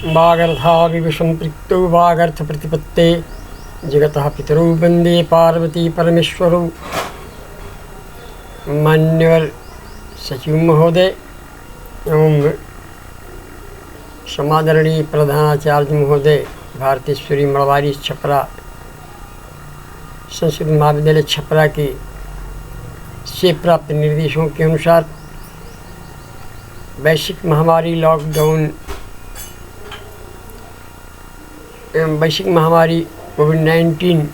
वागर्थाविव संपृक्तौ वागर्थ प्रतिपत्ते जगतः पितरौ वन्दे पार्वती परमेश्वरौ। मान्यवर सचिव महोदय एवं समादरणीय प्रधानाचार्य महोदय, भारतेश्वरी मड़वारी छपरा संस्कृत महाविद्यालय छपरा के से प्राप्त निर्देशों के अनुसार वैश्विक महामारी लॉकडाउन एवं वैश्विक महामारी कोविड-19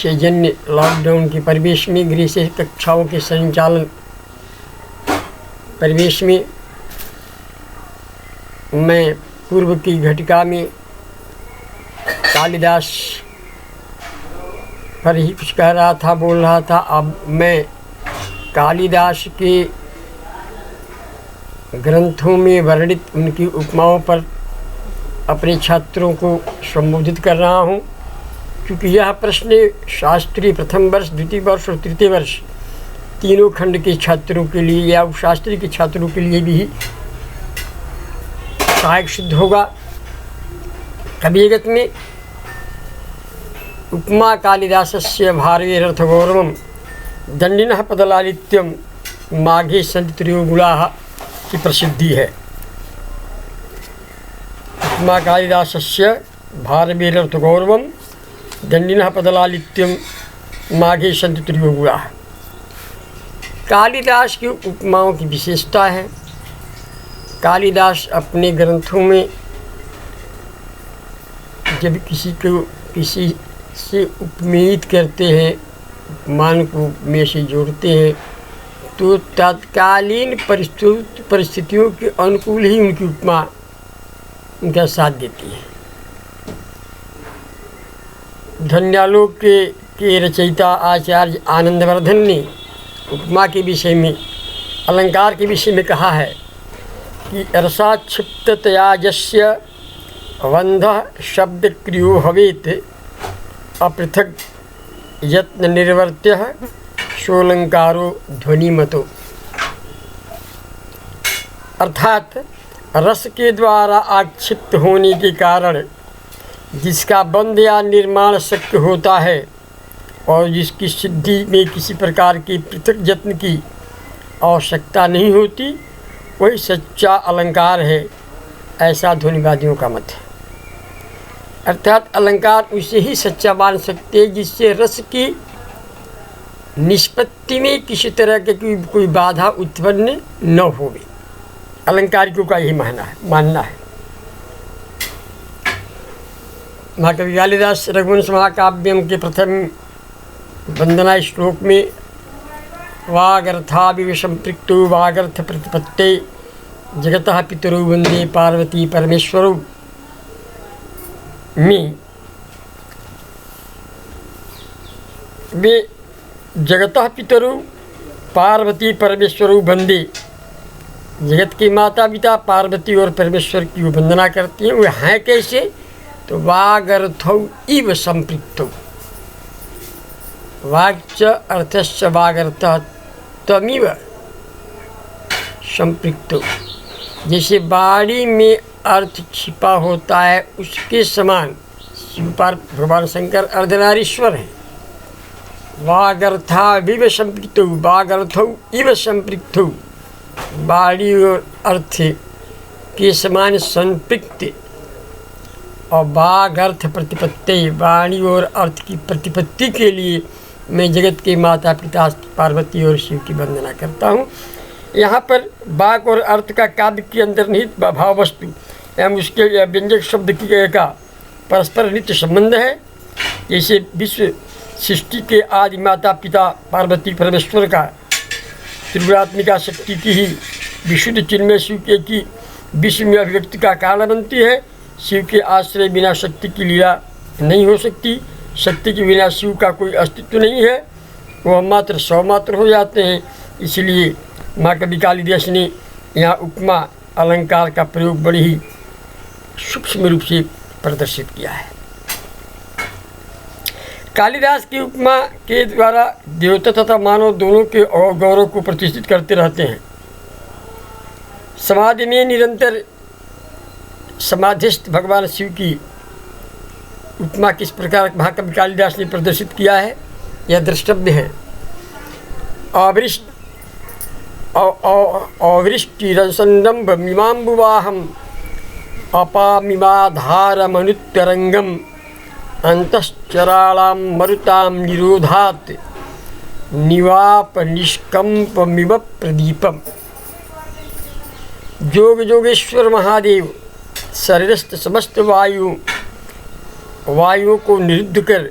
से जन्य लॉकडाउन के परिवेश में गृह से कक्षाओं के संचालन परिवेश में मैं पूर्व की घटिका में कालिदास पर ही कुछ कह रहा था, बोल रहा था। अब मैं कालिदास के ग्रंथों में वर्णित उनकी उपमाओं पर अपने छात्रों को संबोधित कर रहा हूँ, क्योंकि यह प्रश्न शास्त्रीय प्रथम वर्ष, द्वितीय वर्ष और तृतीय वर्ष तीनों खंड के छात्रों के लिए या उपशास्त्री के छात्रों के लिए भी सहायक सिद्ध होगा। कविगत में उपमा कालिदासस्य भारवेरर्थगौरवं दंडिनः पदलालित्यं माघे सन्ति त्रयोगुणाः की प्रसिद्धि है। उपमा कालिदासस्य भारवेरर्थगौरवं दंडिनः पदलालित्यं माघे सन्ति त्रयोगुणाः। कालिदास की उपमाओं की विशेषता है। कालिदास अपने ग्रंथों में जब किसी से उपमेयित करते हैं, उपमान को में से जोड़ते हैं, तो तत्कालीन परिस्थितियों के अनुकूल ही उनकी उपमा उनका साथ देती है। धन्यालोक के रचयिता आचार्य आनंदवर्धन ने उपमा के विषय में, अलंकार के विषय में कहा है कि रसाक्षिप्ततया यस्य बन्धः शब्दक्रियो भवेत् अपृथक् यत्न निर्वर्त्यः सोऽलंकारो ध्वनिमतो। अर्थात रस के द्वारा आक्षिप्त होने के कारण जिसका बंध या निर्माण शक्य होता है और जिसकी सिद्धि में किसी प्रकार के पृथक यत्न की आवश्यकता नहीं होती, वही सच्चा अलंकार है, ऐसा ध्वनिवादियों का मत है। अर्थात अलंकार उसे ही सच्चा मान सकते हैं जिससे रस की निष्पत्ति में किसी तरह के कोई बाधा उत्पन्न न होवे। अलंकारिकों का यही मानना है। महाकवि कालिदास रघुवंश महाकाव्यम के प्रथम वंदना श्लोक में वागर्थाविव संपृक्तो वागर्थ प्रतिपत्ते जगतः पितरौ वन्दे पार्वती परमेश्वरौ में वे जगतः पितरौ पार्वती परमेश्वरौ वन्दे, जगत के माता पिता पार्वती और परमेश्वर की वो वंदना करती हैं। वे हैं कैसे? तो वागर्थौ इव संपृक्तौ, वाक्च अर्थश्च वागर्थः तमिव संपृक्तौ। जैसे बाड़ी में अर्थ छिपा होता है उसके समान शिवपार भगवान शंकर अर्धनारीश्वर हैं। वागर्थाविव संपृक्तौ, वागर्थौ इव संपृक्तौ, बाड़ी और अर्थ के समान संपृक्त। और वागर्थ प्रतिपत्ति, वाणी और अर्थ की प्रतिपत्ति के लिए मैं जगत के माता पिता पार्वती और शिव की वंदना करता हूँ। यहाँ पर वाक और अर्थ का काव्य के अंतर्निहित भाव वस्तु एवं उसके व्यंजक शब्द का परस्पर नित्य संबंध है। जैसे विश्व सृष्टि के आदि माता पिता पार्वती परमेश्वर का त्रिगुणात्मिका शक्ति की ही विशुद्ध चिन्मय शिव के की विश्व में अभिव्यक्ति का कारण बनती है। शिव के आश्रय बिना शक्ति की लीला नहीं हो सकती। शक्ति के बिना शिव का कोई अस्तित्व नहीं है, वह मात्र सौमात्र हो जाते हैं। इसलिए महाकवि कालिदास ने यहाँ उपमा अलंकार का प्रयोग बड़ी ही सूक्ष्म रूप से प्रदर्शित किया है। कालिदास की उपमा के द्वारा देवता तथा मानव दोनों के गौरव को प्रतिष्ठित करते रहते हैं। समाज में निरंतर समाधिस्थ भगवान शिव की उपमा किस प्रकार महाकवि कालिदास ने प्रदर्शित किया है, यह द्रष्टव्य है। अवृष्टिरसंडम्ब मीमाम्बुवाहम अपामिमाधारमनुत्तरंगम अंतश्चराणां मरुतां निरोधात् निवाप निष्कंपमिव प्रदीपम। जोग जोगेश्वर महादेव शरीरस्थ समस्त वायुओं को निरुद्ध कर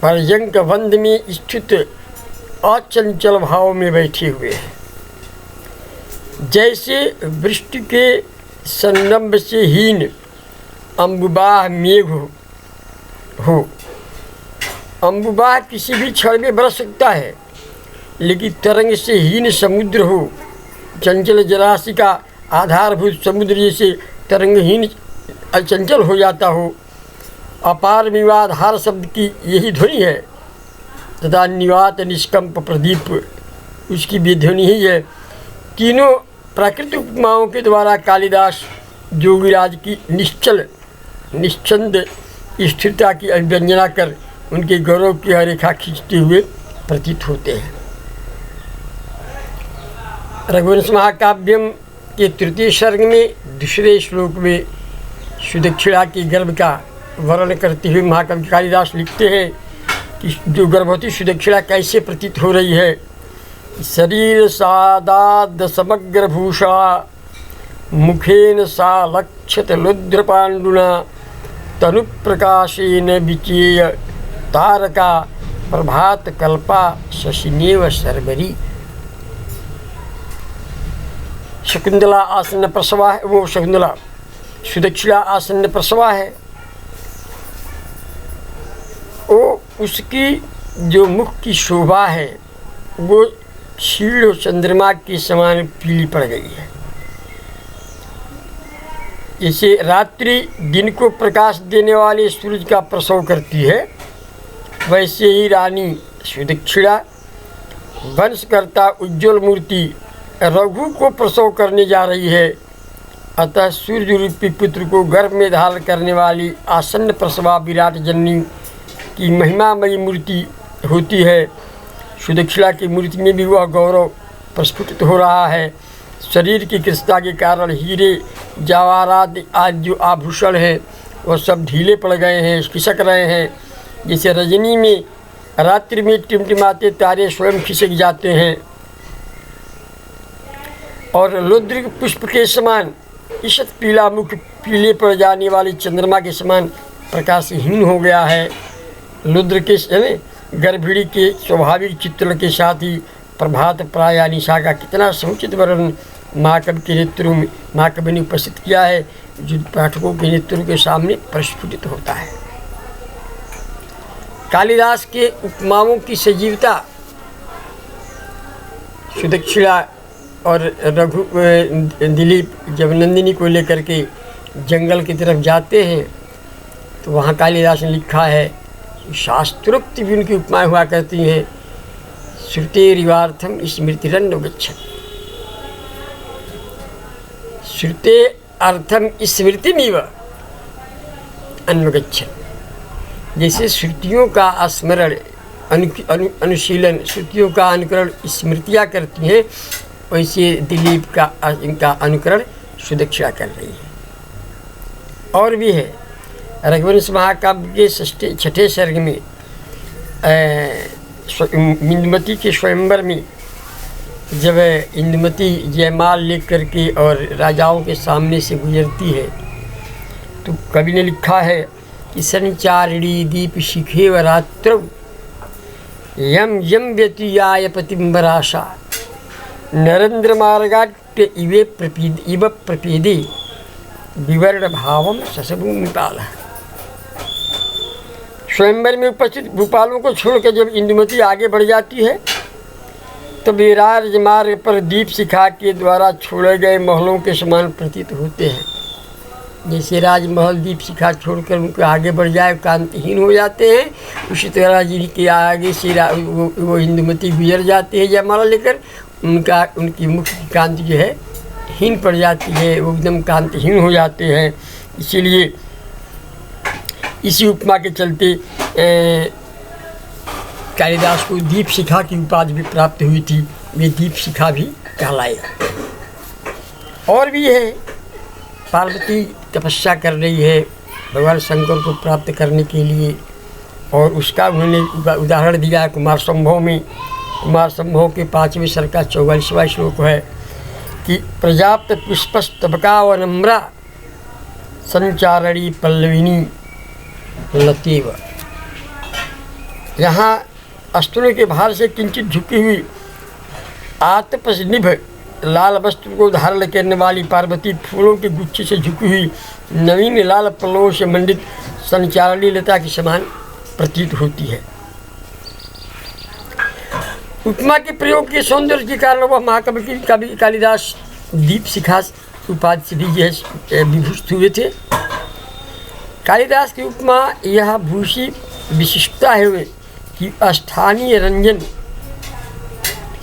पर्यंक बंध में स्थित अचंचल भाव में बैठे हुए हैं। जैसे वृष्टि के संरंभ से हीन अम्बुबाह मेघ हो। अम्बुबाह किसी भी क्षण में बरस सकता है, लेकिन तरंग से हीन समुद्र हो, चंचल जलाशय का आधारभूत समुद्र जैसे तरंगहीन अचंचल हो जाता हो। अपार विवाधार शब्द की यही ध्वनि है तथा निवात निष्कंप प्रदीप उसकी भी ध्वनि ही है। तीनों प्राकृतिक उपमाओं के द्वारा कालिदास जोगीराज की निश्चंद स्थिरता की अभिव्यंजना कर उनके गौरव की रेखा खींचते हुए प्रतीत होते हैं। रघुवंश महाकाव्यम के तृतीय सर्ग में दूसरे श्लोक में सुदक्षिणा की गर्भ का वर्णन करते हुए महाकवि कालिदास लिखते हैं कि जो गर्भवती सुदक्षिणा कैसे प्रतीत हो रही है। शरीर सादाद समग्र भूषा मुखेन सा लक्षत लुद्र पांडुना तनु प्रकाशेन विचेय तारका प्रभात कल्पा शशिनेव शर्वरी। शकुंतला आसन्न प्रसवा है, वो शकुंतला सुदक्षिणा आसन्न प्रसवा है। वो उसकी जो मुख की शोभा है वो क्षीण चंद्रमा के समान पीली पड़ गई है। जैसे रात्रि दिन को प्रकाश देने वाले सूरज का प्रसव करती है, वैसे ही रानी सुदक्षिणा वंशकर्ता उज्ज्वल मूर्ति रघु को प्रसव करने जा रही है। अतः सूर्य रूपी पुत्र को गर्भ में धारण करने वाली आसन्न प्रसवा विराट जननी की महिमामयी मूर्ति होती है। सुदक्षिणा की मूर्ति में भी वह गौरव प्रस्फुटित हो रहा है। शरीर की कृष्णता के कारण हीरे जवाहरात आज जो आभूषण हैं वह सब ढीले पड़ गए हैं, खिसक रहे हैं। जैसे रजनी में रात्रि में टिमटिमाते तारे स्वयं खिसक जाते हैं और लुद्र पुष्प के समान ईषत पीला मुख पीले पड़ जाने वाली चंद्रमा के समान प्रकाशहीन हो गया है। लुद्र के गर्भिणी के स्वाभाविक चित्रण के साथ ही प्रभात प्राया निशा का कितना समुचित वर्णन महाकवि के नेत्रों में महाकवि ने उपस्थित किया है, जो पाठकों के नेत्रों के सामने प्रस्फुटित होता है। कालिदास के उपमाओं की सजीवता सुदक्षिणा और दिलीप जब नंदिनी को लेकर के जंगल की तरफ जाते हैं तो वहाँ कालिदास ने लिखा है, शास्त्रोक्त भी उनकी उपमाएँ हुआ करती हैं। श्रुतेरिवार्थम स्मृतिरन्न गच्छति, श्रुते अर्थम स्मृतिमिव अन्वगच्छति। जैसे श्रुतियों का स्मरण अनुशीलन, श्रुतियों का अनुकरण स्मृतियाँ करती हैं, वैसे दिलीप का इनका अनुकरण सुदक्षिणा कर रही है। और भी है रघुवंश महाकाव्य के छठे सर्ग में इंदुमती के स्वयंवर में जब इंदुमती जयमाल लेकर के और राजाओं के सामने से गुजरती है तो कवि ने लिखा है कि संचारिणी दीप शिखे व रात्रौ यम यम व्यतीयाय पतिम्बराशा नरेंद्र मार्गाट्य इव प्रपीदे विवर्ण भावम ससभूमिपाल। स्वयंवर में उपस्थित भूपालों को छोड़कर जब इंदुमती आगे बढ़ जाती है तो वे राजमार्ग पर दीप शिखा के द्वारा छोड़े गए महलों के समान प्रतीत होते हैं। जैसे राजमहल दीप शिखा छोड़कर उनको आगे बढ़ जाए कांतिहीन हो जाते हैं, उसी तरह जिनके आगे से वो इंदुमती गुजर जाती है जयमाला लेकर, उनकी मुख की कांति जो है कांतिहीन पड़ जाती है, वो एकदम कांतिहीन हो जाते हैं। इसीलिए इसी उपमा के चलते कालिदास को दीप शिखा की उपाधि भी प्राप्त हुई थी। वे दीप शिखा भी कहलाए। और भी है, पार्वती तपस्या कर रही है भगवान शंकर को प्राप्त करने के लिए, और उसका उन्होंने उदाहरण दिया है कुमार संभव में। कुमार संभव के 5वें सर्ग का 44वां श्लोक है कि प्रजाप्त पुष्पस्तबका व नम्रा संचारणी पल्लविनी लतीव। यहाँ अस्त्रों के भार से किंचित झुकी हुई आतपनिभ लाल वस्त्र को धारण करने वाली पार्वती फूलों के गुच्छे से झुकी हुई नवीन लाल पल्लवों से मंडित संचारणी लता के समान प्रतीत होती है। उपमा के प्रयोग के सौंदर्य के कारण वह महाकवि कालिदास दीप शिखा उपाधि से भी विभूषित हुए थे। कालिदास की उपमा यह भूषी विशिष्टता है कि स्थानीय रंजन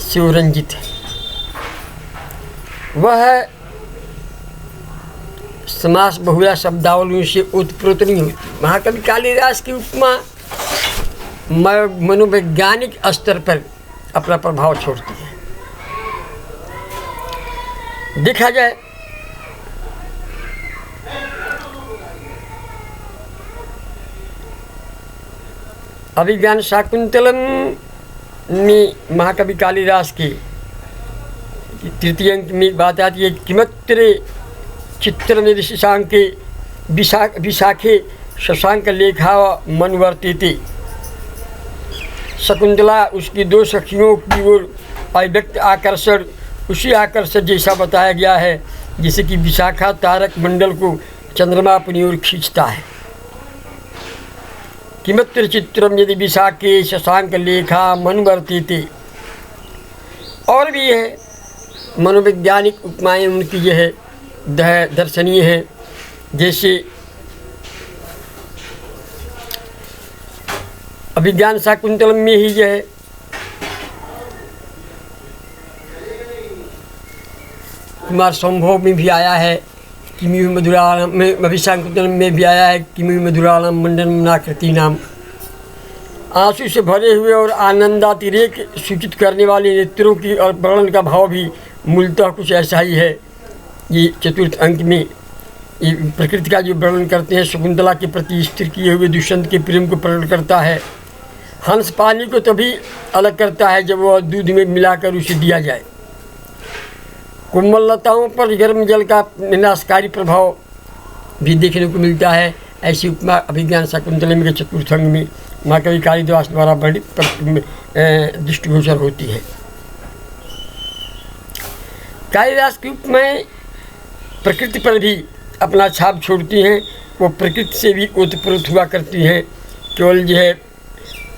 से रंजित है। वह समास बहुला शब्दावलियों से उत्प्रोत नहीं होती। महाकवि कालिदास की उपमा मनोवैज्ञानिक स्तर पर अपना प्रभाव छोड़ती है। देखा जाए अभिज्ञान शाकुंतलम में महाकवि कालिदास के तृतीय अंक में बात आती है, किमत्र चित्र में शशांके विशाखे शशांक लेखा मनवर्तिते। शकुंतला उसकी दो सखियों की ओर अव्यक्त आकर्षण उसी आकर्षण जैसा बताया गया है जैसे कि विशाखा तारक मंडल को चंद्रमा अपनी ओर खींचता है। किमत्र चित्रम यदि विशाखे शशांक लेखा मनवर्तिते। और भी है मनोवैज्ञानिक उपमाएँ उनकी यह है दर्शनीय है। जैसे अभिज्ञान शाकुंतलम में ही यह है कुमार संभव में भी आया है, किमि मधुरालम में, अभिशाकुंतलम में भी आया है, किमि मधुरालम मंडन नाकृति नाम। आंसू से भरे हुए और आनंदातिरेक सूचित करने वाले नेत्रों की और वर्णन का भाव भी मूलतः कुछ ऐसा ही है। ये चतुर्थ अंक में ये प्रकृति का जो वर्णन करते हैं, शकुंतला के प्रति स्थिर किए हुए दुष्यंत के प्रेम को प्रकट करता है। हंस पानी को तभी अलग करता है जब वह दूध में मिलाकर उसे दिया जाए। कोमल लताओं पर गर्म जल का विनाशकारी प्रभाव भी देखने को मिलता है। ऐसी उपमा अभिज्ञान शाकुंतलम के चतुर्थ अंग में महाकवि कालिदास द्वारा वर्णित दृष्टिगोचर होती है। कालिदास की उपमाएँ प्रकृति पर भी अपना छाप छोड़ती हैं। वो प्रकृति से भी ओतप्रोत हुआ करती हैं। केवल जो है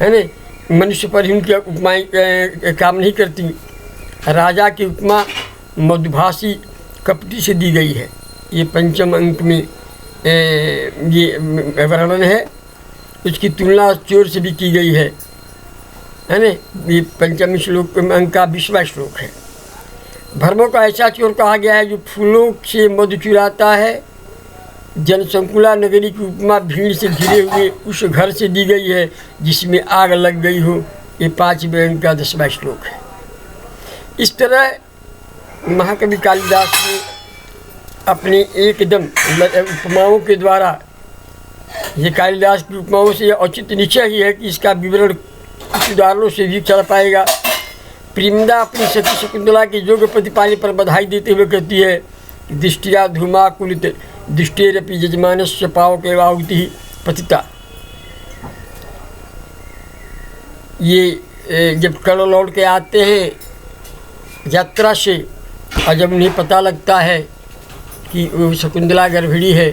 ना मनुष्य पर ही उनकी उपमाएँ काम नहीं करती। राजा की उपमा मधुभाषी कपटी से दी गई है। ये पंचम अंक में ये वर्णन है। उसकी तुलना चोर से भी की गई है ना। ये पंचम श्लोक अंक का 20वां श्लोक है। भ्रमों का ऐसा चोर कहा गया है जो फूलों से मधु चुराता है। जनसंकुला नगरी की उपमा भीड़ से घिरे हुए उस घर से दी गई है जिसमें आग लग गई हो। ये 5वें अंक का 10वां श्लोक है। इस तरह महाकवि कालिदास ने अपने एकदम उपमाओं के द्वारा, ये कालिदास की उपमाओं से औचित्य निश्चय ही है कि इसका विवरण कुछ उदाहरणों से भी चल पाएगा। प्रेमदा अपनी सखी शकुंतला के योग प्रतिपालने पर बधाई देते हुए कहती है, दृष्टिया धूमाकुलित दृष्टेरपि यजमानस्य पावके वाहुति पतिता। ये जब कल लौट के आते हैं यात्रा से और जब उन्हें पता लगता है कि वो शकुंतला गर्भिणी है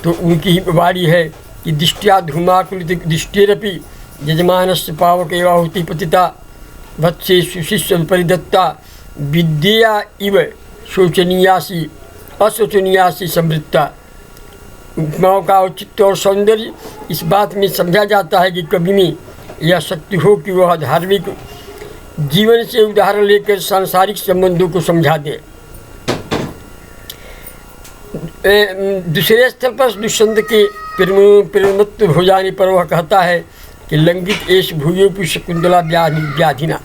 तो उनकी ही वाणी है कि दृष्टिया धूमाकुलित दृष्टेरपि यजमानस्य पावके वाहुति पतिता वत्से सुशिष्य परिदत्ता विद्या इव शोचनीयासी अशोचनीयासी समृद्धता। उपमाओं का औचित्य और सौंदर्य इस बात में समझा जाता है कि कवि में यह शक्ति हो कि वह धार्मिक जीवन से उदाहरण लेकर सांसारिक संबंधों को समझा दे। दूसरे स्थल पर दुष्यंत के परिणत हो जाने पर वह कहता है कि लंघित एष भूयोपि शकुंतला व्याधिना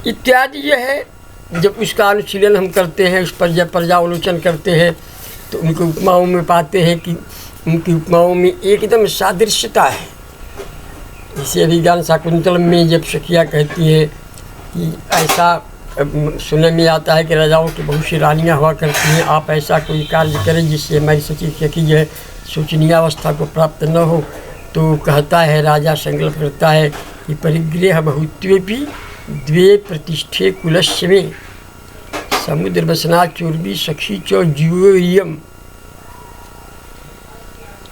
इत्यादि। यह है जब उसका अनुशीलन हम करते हैं, उस पर जब पर्यावलोचन करते हैं तो उनकी उपमाओं में पाते हैं कि उनकी उपमाओं में एकदम सादृश्यता है। इसे अभिज्ञान शाकुंतल में जब सखिया कहती है कि ऐसा सुनने में आता है कि राजाओं की बहुत सी रानियाँ हुआ करती हैं, आप ऐसा कोई कार्य करें जिससे हमारी सची सखी जो है शोचनीय अवस्था को प्राप्त न हो। तो कहता है, राजा संकल्प करता है कि परिग्रह बहुत्वेपि द्वे प्रतिष्ठे कुलस्य में समुद्र बसना चोर्वी सखी चो जीवोयम।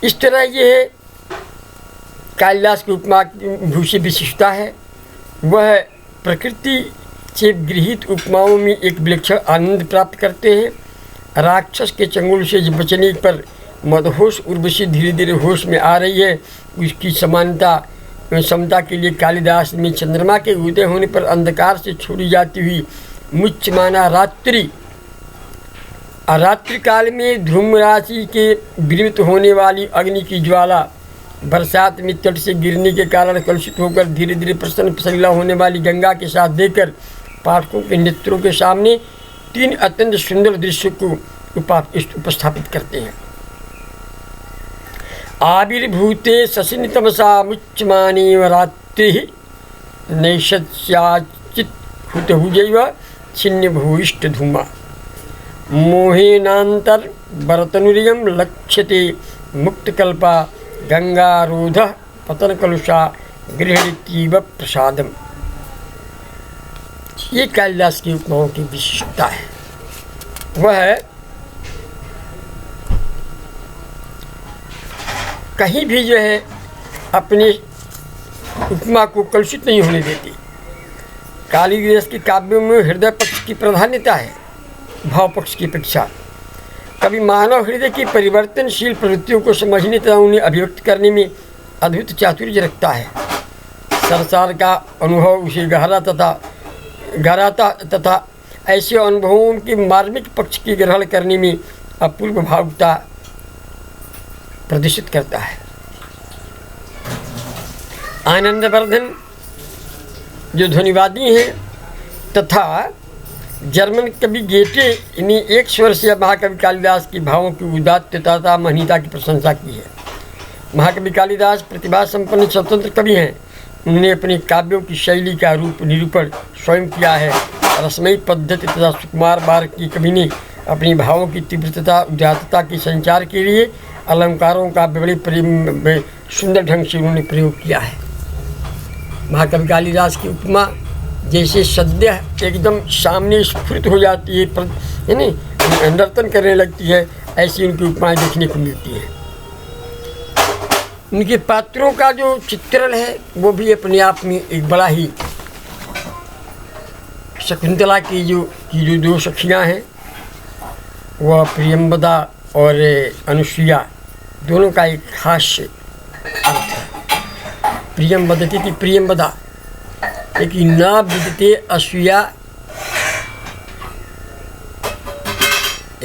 इस तरह ये है कालिदास की उपमा की भूषी विशिष्टता है। वह प्रकृति से गृहीत उपमाओं में एक विलक्षण आनंद प्राप्त करते हैं। राक्षस के चंगुल से बचने पर मदहोश उर्वशी धीरे धीरे होश में आ रही है। उसकी समता के लिए कालिदास में चंद्रमा के उदय होने पर अंधकार से छोड़ी जाती हुई मुच्यमाना रात्रि काल में ध्रुम राशि के विनिमित होने वाली अग्नि की ज्वाला, बरसात में तट से गिरने के कारण कलुषित होकर धीरे धीरे प्रसन्न प्रसल्ला होने वाली गंगा के साथ देकर पाठकों के नेत्रों के सामने तीन अत्यंत सुंदर दृश्यों को उपस्थापित करते हैं। आविर्भूते शशिनि तमसा मुच्यमानेव रात्रिः नैषत्याचित् हुतभुजैव छिन्न भूयिष्ठ धूमा मोहेनांतर बरतनुरियं लक्ष्यते मुक्तकल्पा गंगारूधः पतनकलुषा गृहणीतीव प्रसादम। ये कालिदास की उपमाओं की विशिष्टता है। वह कहीं भी जो है अपने उपमा को कलुषित नहीं होने देती। कालिदास के काव्यों में हृदय पक्ष की प्राधान्यता है भाव पक्ष की अपेक्षा। कभी मानव हृदय की परिवर्तनशील प्रवृत्तियों को समझने तथा उन्हें अभिव्यक्त करने में अद्भुत चातुर्य रखता है। संसार का अनुभव उसे गहराता तथा ऐसे अनुभवों के मार्मिक पक्ष की ग्रहण करने में अपूर्व भावुकता प्रदर्शित करता है। आनंदवर्धन जो ध्वनिवादी हैं तथा जर्मन कवि गेटे ने एक स्वर से महाकवि कालिदास की भावों की उदात्तता तथा महनीयता की प्रशंसा की है। महाकवि कालिदास प्रतिभा संपन्न स्वतंत्र कवि हैं। उन्होंने अपने काव्यों की शैली का रूप निरूपण स्वयं किया है। रसमयी पद्धति तथा सुकुमार बार की कवि ने अपनी भावों की तीव्रता उदात्तता के संचार के लिए अलंकारों का बड़े सुंदर ढंग से उन्होंने प्रयोग किया है। महाकवि कालिदास की उपमा जैसे सद्य एकदम सामने स्फुरित हो जाती है नर्तन करने लगती है, ऐसी उनकी उपमाएं देखने को मिलती है। उनके पात्रों का जो चित्रण है वो भी अपने आप में एक बड़ा ही शकुंतला की जो दो सखियाँ हैं वह प्रियंवदा और अनुसुईया दोनों का एक खास अर्थ है। प्रियम वदती थी प्रियंवदा, लेकिन न विदते असूया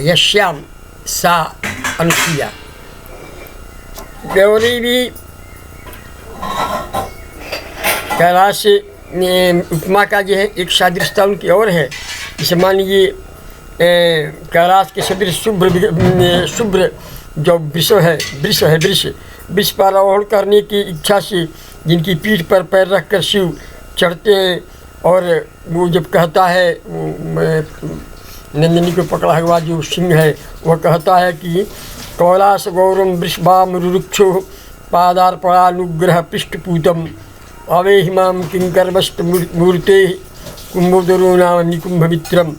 यश्याम सा अनुसुईया। गौरी भी कैलाश उपमा का जो है एक सादृश्यता उनकी और है। जैसे मान लीजिए कैलाश के सदृश शुभ्र जो वृष पर आरोहण करने की इच्छा से जिनकी पीठ पर पैर रखकर शिव चढ़ते हैं, और वो जब कहता है नंदिनी को पकड़ा हुआ जो सिंह है वह कहता है कि कैलाश गौरम वृषभाम रुक्षो पादार्पणानुग्रह पृष्ठपूतम अवे हिमाम किंकरवस्त मूर्ते कुंभोदरो नाम निकुंभमित्रम।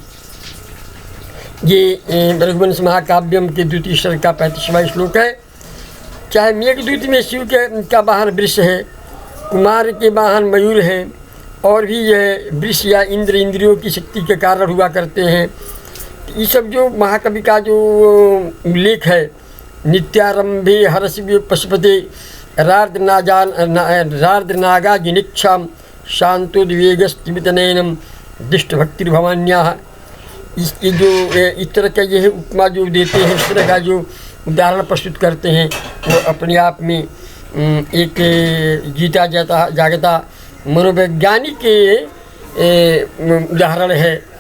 ये रघुवंश महाकाव्यम के द्वितीय सर्ग का 35वां श्लोक है। चाहे मेघदूत में शिव का वाहन वृष है, कुमार के वाहन मयूर हैं, और भी यह वृष या इंद्र इंद्रियों की शक्ति के कारण हुआ करते हैं। ये सब जो महाकवि का जो उल्लेख है, नित्यारंभे हरसि पशुपते रार्द्रनागा जिनिक्षाम शांतोद्वेगस्तिमितनयनम दिष्टभक्तिर्भवान्याः, इसकी जो इस तरह का ये उपमा जो देते हैं, इस तरह का जो उदाहरण प्रस्तुत करते हैं, वो अपने आप में एक जीता जागता मनोवैज्ञानिक उदाहरण है।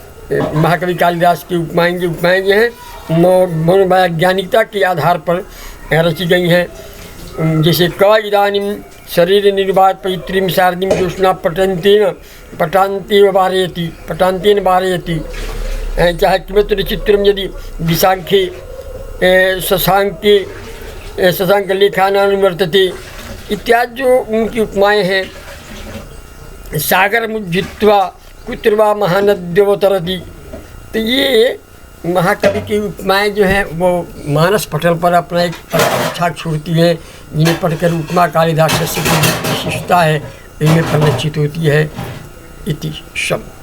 महाकवि कालिदास की उपमाएँ जो हैं मनोवैज्ञानिकता के आधार पर रची गई हैं। जैसे क इदानीं शरीर निर्वात पैत्रीं शारदीं ज्योत्स्ना पटान्तेन वारयति चाहे किमत्र चित्रम यदि विशाखे शशांक लेखानुवर्तते इत्यादि जो उनकी उपमाएँ हैं। सागर मुज्जित्वा कुत्र वा महानद्यवतरति, तो ये महाकवि की उपमाएँ जो हैं वो मानस पटल पर अपना एक छाप छोड़ती हैं, जिन्हें पढ़कर उपमा कालिदास से विशिष्टता है इनमें परिलक्षित होती है। इति शब्द।